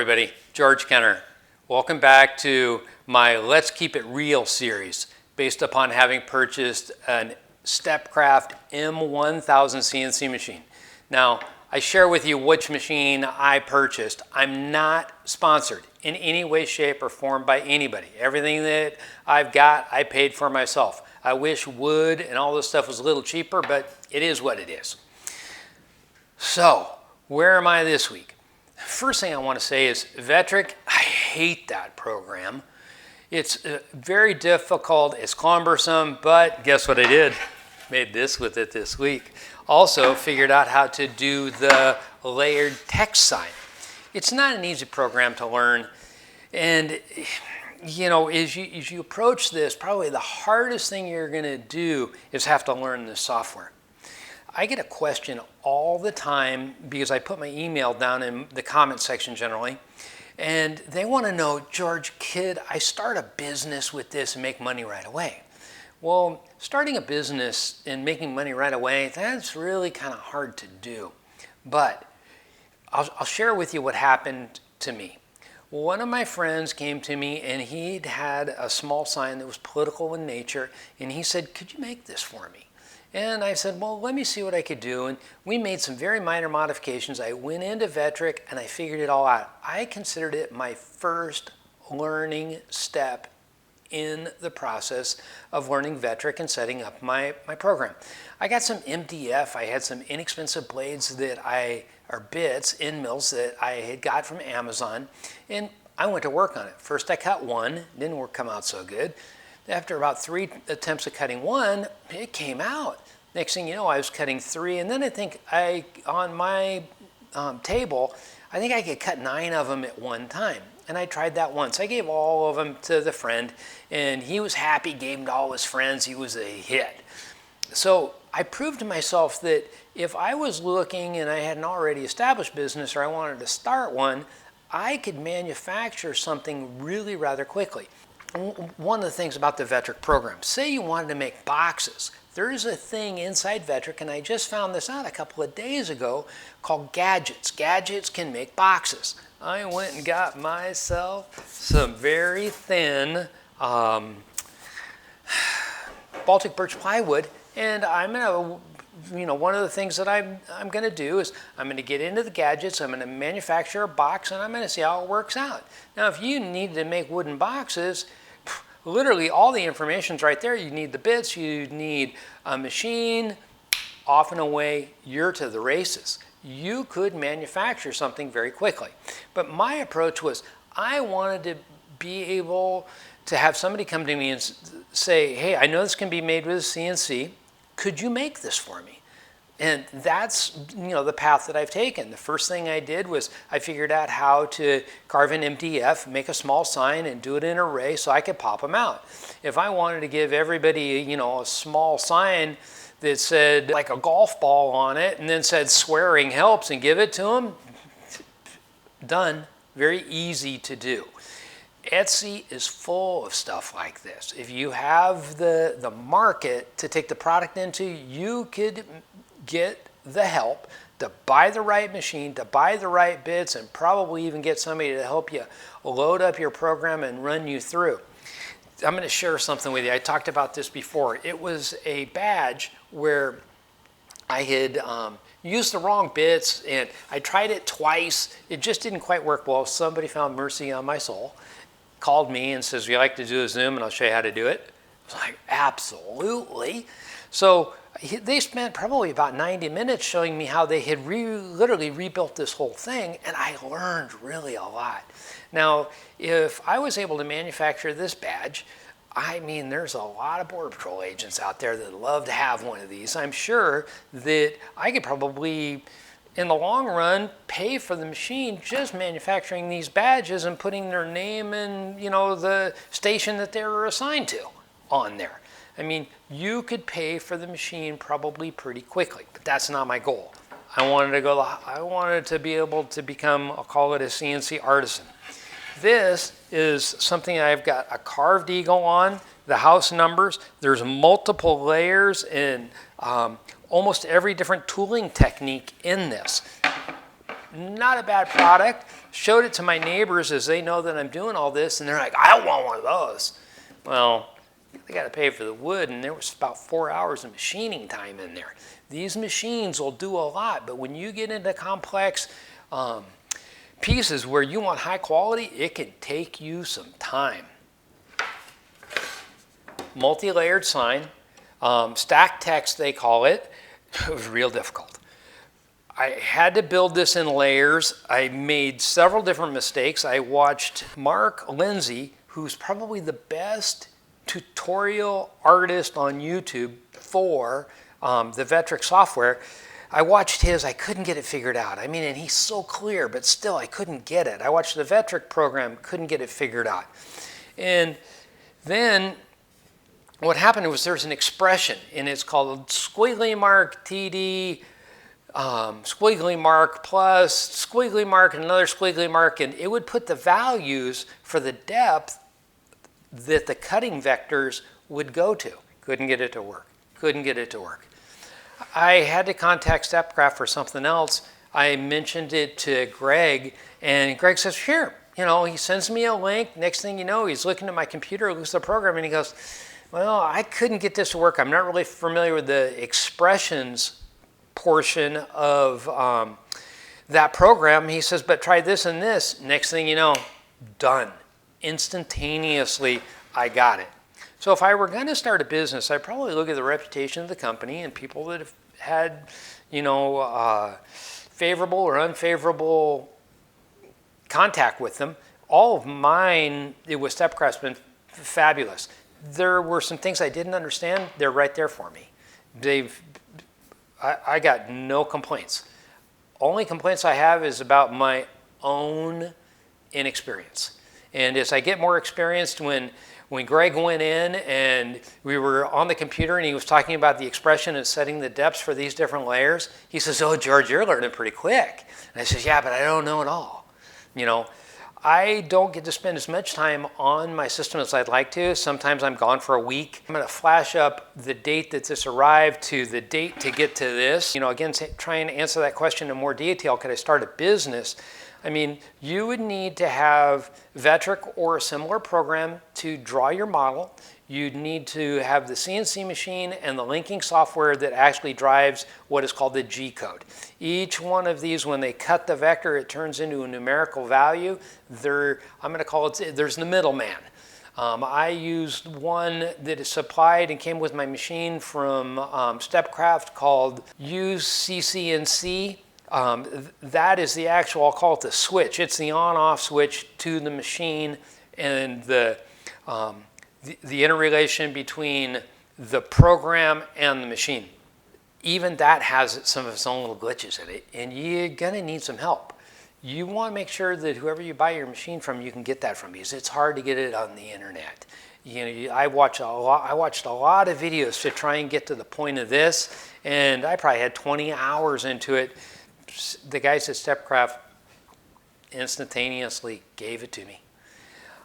everybody. G.Kenner. Welcome back to my Let's Keep It Real series based upon having purchased an Stepcraft M1000 CNC machine. Now, I share with you which machine I purchased. I'm not sponsored in any way, shape, or form by anybody. Everything that I've got, I paid for myself. I wish wood and all this stuff was a little cheaper, but it is what it is. So, where am I this week? First thing I want to say is Vetric, I hate that program. It's very difficult, it's cumbersome, but guess what I did? Made this with it this week. Also figured out how to do the layered text sign. It's not an easy program to learn, and you know, as you approach this, probably the hardest thing you're going to do is have to learn this software. I get a question all the time because I put my email down in the comment section generally, and they want to know, George, kid, I start a business with this and make money right away. Well, starting a business and making money right away, that's really kind of hard to do. But I'll share with you what happened to me. One of my friends came to me and he'd had a small sign that was political in nature, and he said, could you make this for me? And I said, well, let me see what I could do. And we made some very minor modifications. I went into Vetric and I figured it all out. I considered it my first learning step in the process of learning Vetric and setting up my program. I got some MDF. I had some inexpensive blades that or bits, end mills that I had got from Amazon, and I went to work on it. First I cut one, didn't come out so good. After about 3 attempts at cutting one, it came out. Next thing you know, I was cutting 3, and then I think on my table, I think I could cut 9 of them at one time. And I tried that once. I gave all of them to the friend, and he was happy, gave them to all his friends. He was a hit. So I proved to myself that if I was looking and I had an already established business or I wanted to start one, I could manufacture something really rather quickly. One of the things about the Vetric program, say you wanted to make boxes. There's a thing inside Vetric, and I just found this out a couple of days ago, called gadgets. Gadgets can make boxes. I went and got myself some very thin Baltic birch plywood, and I'm gonna, one of the things that I'm gonna do is I'm gonna get into the gadgets, I'm gonna manufacture a box, and I'm gonna see how it works out. Now, if you need to make wooden boxes, literally all the information's right there. You need the bits, you need a machine, off and away, you're to the races. You could manufacture something very quickly. But my approach was I wanted to be able to have somebody come to me and say, hey, I know this can be made with a CNC. Could you make this for me? And that's the path that I've taken. The first thing I did was I figured out how to carve in MDF, make a small sign, and do it in an array so I could pop them out. If I wanted to give everybody a small sign that said like a golf ball on it and then said swearing helps and give it to them, done. Very easy to do. Etsy is full of stuff like this. If you have the market to take the product into, you could get the help to buy the right machine, to buy the right bits, and probably even get somebody to help you load up your program and run you through. I'm going to share something with you. I talked about this before. It was a badge where I had used the wrong bits, and I tried it twice. It just didn't quite work well. Somebody found mercy on my soul, called me and says, would you like to do a Zoom and I'll show you how to do it? I was like, absolutely. So they spent probably about 90 minutes showing me how they had literally rebuilt this whole thing, and I learned really a lot. Now, if I was able to manufacture this badge, I mean, there's a lot of Border Patrol agents out there that love to have one of these. I'm sure that I could probably, in the long run, pay for the machine just manufacturing these badges and putting their name and the station that they were assigned to on there. I mean, you could pay for the machine probably pretty quickly, but that's not my goal. I wanted to be able to become, I'll call it a CNC artisan. This is something I've got a carved eagle on, the house numbers. There's multiple layers and almost every different tooling technique in this. not a bad product. Showed it to my neighbors as they know that I'm doing all this, and they're like, I want one of those. Well, they got to pay for the wood, and there was about 4 hours of machining time in there. These machines will do a lot, but when you get into complex pieces where you want high quality, it can take you some time. Multi-layered sign, stack text they call it. It was real difficult. I had to build this in layers. I made several different mistakes. I watched Mark Lindsay, who's probably the best tutorial artist on YouTube for the Vetric software. I watched his, I couldn't get it figured out. I mean, and he's so clear, but still I couldn't get it. I watched the Vetric program, couldn't get it figured out. And then what happened was there's an expression, and it's called squiggly mark TD, squiggly mark plus, squiggly mark, and another squiggly mark, and it would put the values for the depth that the cutting vectors would go to. Couldn't get it to work. Couldn't get it to work. I had to contact Stepcraft for something else. I mentioned it to Greg, and Greg says, sure. You know, he sends me a link. Next thing you know, he's looking at my computer, looks at the program, and he goes, well, I couldn't get this to work. I'm not really familiar with the expressions portion of that program. He says, but try this and this. Next thing you know, done. Instantaneously, I got it. So if I were going to start a business, I'd probably look at the reputation of the company and people that have had, you know, favorable or unfavorable contact with them. All of mine, it was Stepcraft's been fabulous. There were some things I didn't understand. They're right there for me. I got no complaints. Only complaints I have is about my own inexperience. And as I get more experienced, when Greg went in and we were on the computer and he was talking about the expression and setting the depths for these different layers, he says, oh, George, you're learning pretty quick. And I says, yeah, but I don't know it all. You know, I don't get to spend as much time on my system as I'd like to. Sometimes I'm gone for a week. I'm going to flash up the date that this arrived to the date to get to this. You know, again, try and answer that question in more detail. Could I start a business? I mean, you would need to have Vetric or a similar program to draw your model. You'd need to have the CNC machine and the linking software that actually drives what is called the G code. Each one of these, when they cut the vector, it turns into a numerical value. I'm going to call it, there's the middleman. I used one that is supplied and came with my machine from Stepcraft called UCCNC. That is the actual, I'll call it the switch. It's the on-off switch to the machine, and the interrelation between the program and the machine. Even that has some of its own little glitches in it, and you're gonna need some help. You want to make sure that whoever you buy your machine from, you can get that from, because it's hard to get it on the internet. You know, I watched a lot of videos to try and get to the point of this, and I probably had 20 hours into it. The guys at Stepcraft instantaneously gave it to me.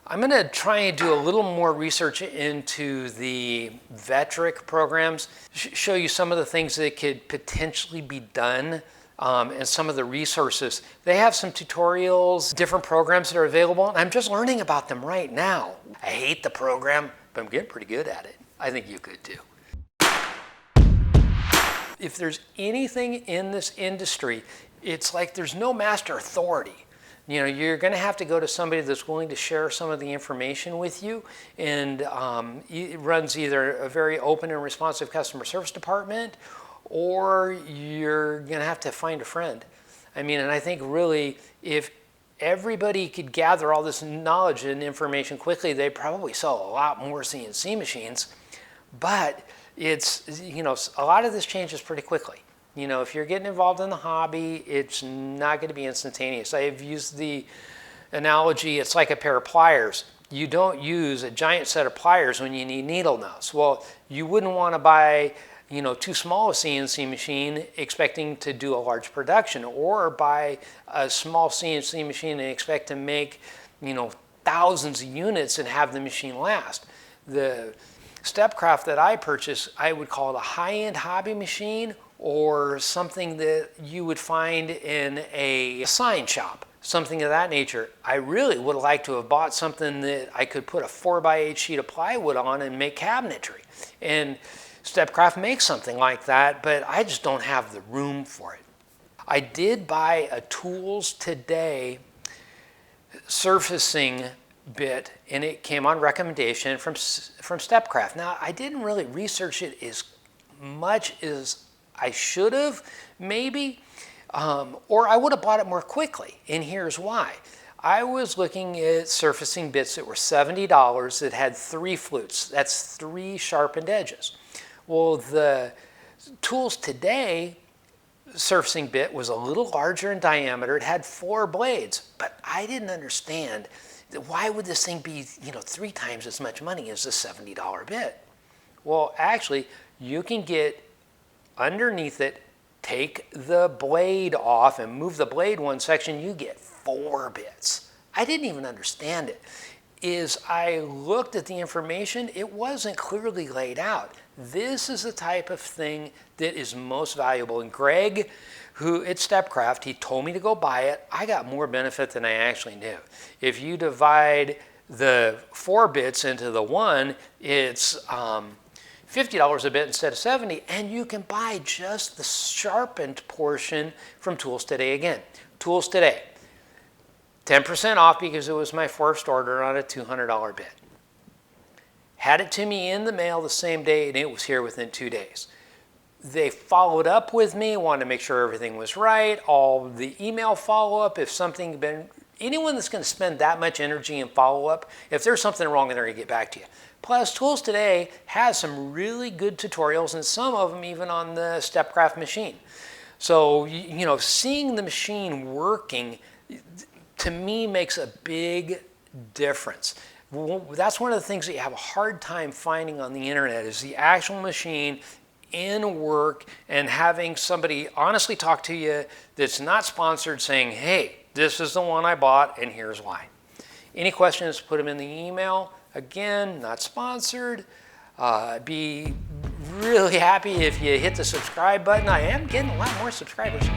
I'm going to try and do a little more research into the Vetric programs, show you some of the things that could potentially be done, and some of the resources. They have some tutorials, different programs that are available, and I'm just learning about them right now. I hate the program, but I'm getting pretty good at it. I think you could too. If there's anything in this industry, it's like there's no master authority. You know, you're going to have to go to somebody that's willing to share some of the information with you, and it runs either a very open and responsive customer service department, or you're going to have to find a friend. I mean, and I think really if everybody could gather all this knowledge and information quickly, they'd probably sell a lot more CNC machines. But it's, you know, a lot of this changes pretty quickly. You know, if you're getting involved in the hobby, it's not going to be instantaneous. I've used the analogy, it's like a pair of pliers. You don't use a giant set of pliers when you need needle nose. Well, you wouldn't want to buy, you know, too small a CNC machine expecting to do a large production, or buy a small CNC machine and expect to make, you know, thousands of units and have the machine last. The Stepcraft that I purchased, I would call it a high-end hobby machine or something that you would find in a sign shop, something of that nature. I really would like to have bought something that I could put a 4x8 sheet of plywood on and make cabinetry. And Stepcraft makes something like that, but I just don't have the room for it. I did buy a Tools Today surfacing bit, and it came on recommendation from Stepcraft. Now, I didn't really research it as much as I should have, maybe, or I would have bought it more quickly, and here's why. I was looking at surfacing bits that were $70 that had 3 flutes. That's 3 sharpened edges. Well, the Tools Today surfacing bit was a little larger in diameter. It had 4 blades, but I didn't understand why would this thing be, 3 times as much money as a $70 bit? Well, actually, you can get underneath it, take the blade off and move the blade one section, you get 4 bits. I didn't even understand it. As I looked at the information, it wasn't clearly laid out. This is the type of thing that is most valuable. And Greg, who at Stepcraft, he told me to go buy it. I got more benefit than I actually knew. If you divide the 4 bits into the 1, it's $50 a bit instead of $70, and you can buy just the sharpened portion from Tools Today again. Tools Today, 10% off because it was my first order on a $200 bit. Had it to me in the mail the same day, and it was here within 2 days. They followed up with me, wanted to make sure everything was right, all the email follow-up, if something been, anyone that's going to spend that much energy in follow-up, if there's something wrong, they're going to get back to you. Plus, Tools Today has some really good tutorials, and some of them even on the Stepcraft machine. So, seeing the machine working, to me, makes a big difference. That's one of the things that you have a hard time finding on the internet is the actual machine in work and having somebody honestly talk to you that's not sponsored saying, hey, this is the one I bought and here's why. Any questions, put them in the email. Again, not sponsored. Be really happy if you hit the subscribe button. I am getting a lot more subscribers.